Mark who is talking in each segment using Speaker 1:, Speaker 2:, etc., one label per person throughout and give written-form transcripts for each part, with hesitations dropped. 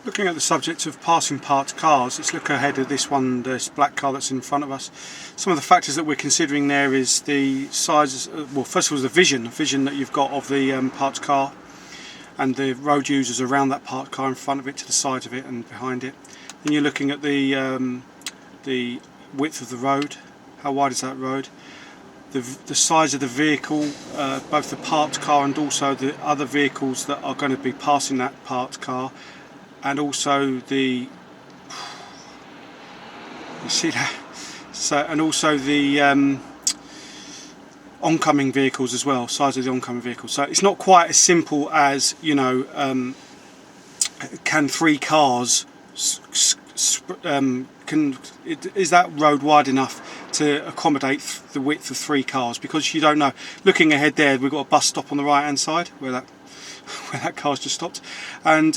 Speaker 1: Looking at the subject of passing parked cars, let's look ahead at this one, this black car that's in front of us. Some of the factors that we're considering there is the size, well, first of all, the vision that you've got of the parked car and the road users around that parked car, in front of it, to the side of it and behind it. Then you're looking at the width of the road, how wide is that road, the size of the vehicle, both the parked car and also the other vehicles that are going to be passing that parked car, and also the, you see that, so, and also the oncoming vehicles as well, size of the oncoming vehicles. So it's not quite as simple as, you know, can 3 cars is that road wide enough to accommodate the width of 3 cars? Because you don't know. Looking ahead there, we've got a bus stop on the right hand side where that car's just stopped, and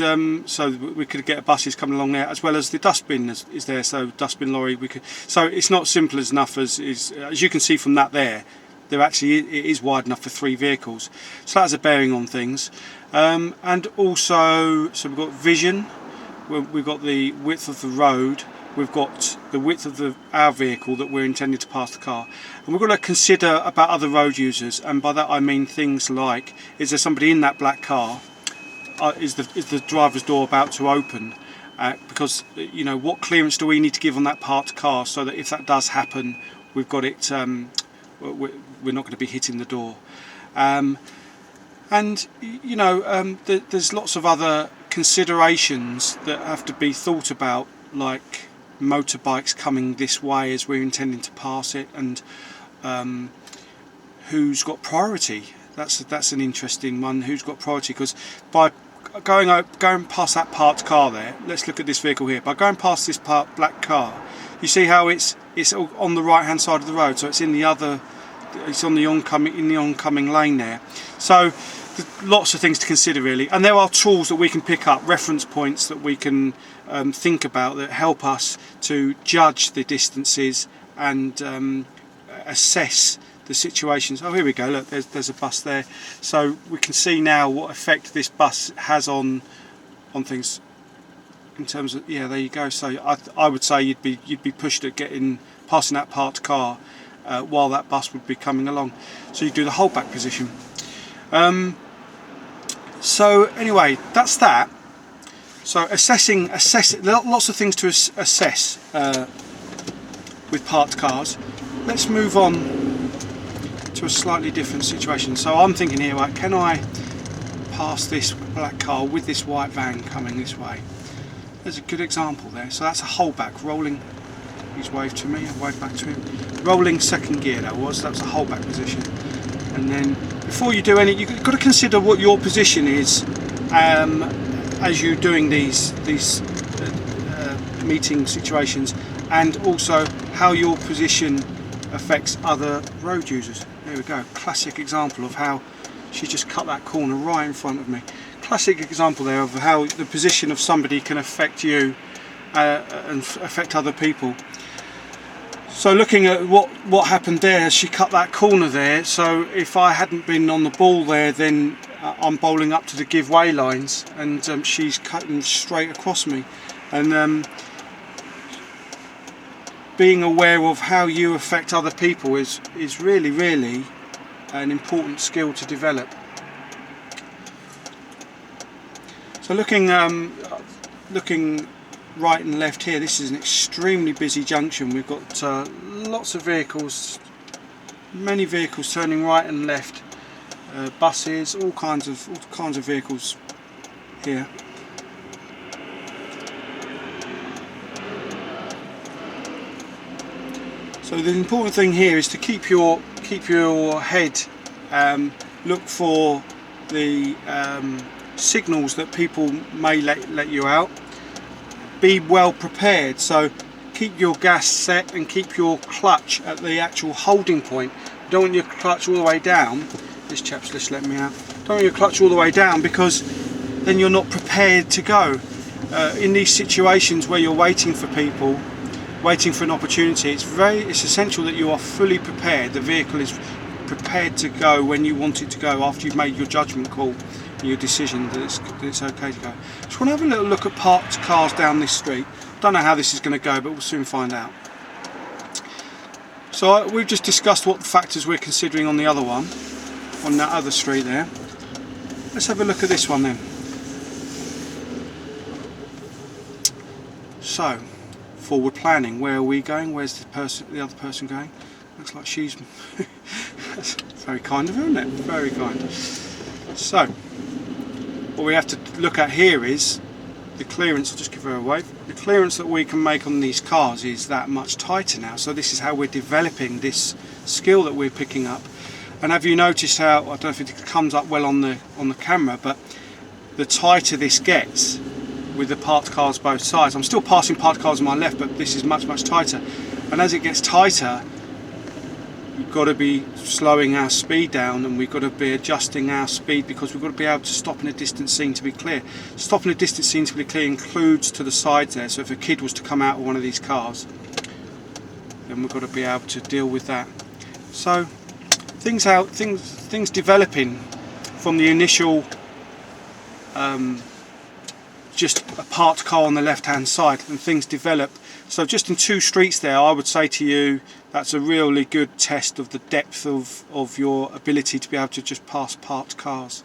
Speaker 1: so we could get buses coming along there, as well as the dustbin is there, so dustbin lorry we could. So it's not simple enough as you can see from that there actually it is wide enough for 3 vehicles, so that has a bearing on things. And also, so we've got vision, we've got the width of the road, we've got the width of our vehicle that we're intending to pass the car, and we've got to consider about other road users. And by that I mean things like, is there somebody in that black car? Is the driver's door about to open? Because, you know, what clearance do we need to give on that parked car so that if that does happen, we've got it, we're not going to be hitting the door. And you know, there's lots of other considerations that have to be thought about, like motorbikes coming this way as we're intending to pass it, and who's got priority. That's an interesting one. Who's got priority? Because by going past that parked car there, let's look at this vehicle here. By going past this black car, you see how it's on the right hand side of the road, so it's in the other, it's on the oncoming lane there. So lots of things to consider really, and there are tools that we can pick up, reference points that we can think about that help us to judge the distances and assess the situations. Oh, here we go, look, there's a bus there, so we can see now what effect this bus has on things in terms of, yeah, there you go. So I would say you'd be pushed at passing that parked car while that bus would be coming along, so you do the holdback position. So anyway, that's that. So assessing lots of things to assess with parked cars. Let's move on to a slightly different situation. So I'm thinking here, right, can I pass this black car with this white van coming this way? There's a good example there. So that's a holdback, rolling. He's waved to me, I waved back to him. Rolling second gear that was a holdback position. And then before you do any, you've got to consider what your position is as you're doing these meeting situations, and also how your position affects other road users. There we go, classic example of how she just cut that corner right in front of me. Classic example there of how the position of somebody can affect you and affect other people. So looking at what happened there, she cut that corner there, so if I hadn't been on the ball there, then I'm bowling up to the give way lines, and she's cutting straight across me. And being aware of how you affect other people is really, really an important skill to develop. So looking right and left here, this is an extremely busy junction. We've got lots of vehicles, many vehicles turning right and left, buses, all kinds of vehicles here. So the important thing here is to keep your head, look for the signals that people may let you out. Be well prepared, so keep your gas set and keep your clutch at the actual holding point. You don't want your clutch all the way down. This chap's just let me out. Don't want your clutch all the way down, because then you're not prepared to go. In these situations where you're waiting for people, waiting for an opportunity, it's essential that you are fully prepared. The vehicle is prepared to go when you want it to go after you've made your judgment call. your decision that it's okay to go. Just want to have a little look at parked cars down this street. Don't know how this is going to go, but we'll soon find out. So we've just discussed what factors we're considering on the other one, on that other street there. Let's have a look at this one then. So, forward planning. Where are we going? Where's the other person going? Looks like she's that's very kind of her, isn't it? Very kind. So, what we have to look at here is the clearance. I'll just give her a wave. The clearance that we can make on these cars is that much tighter now. So this is how we're developing this skill that we're picking up. And have you noticed how, I don't know if it comes up well on the camera, but the tighter this gets with the parked cars both sides. I'm still passing parked cars on my left, but this is much tighter. And as it gets tighter, we've got to be slowing our speed down, and we've got to be adjusting our speed, because we've got to be able to stop in a distant scene to be clear. Stopping a distant scene to be clear includes to the sides there, so if a kid was to come out of one of these cars, then we've got to be able to deal with that. So things developing from the initial just a parked car on the left hand side, and things develop. So just in 2 streets there, I would say to you, that's a really good test of the depth of your ability to be able to just pass parked cars.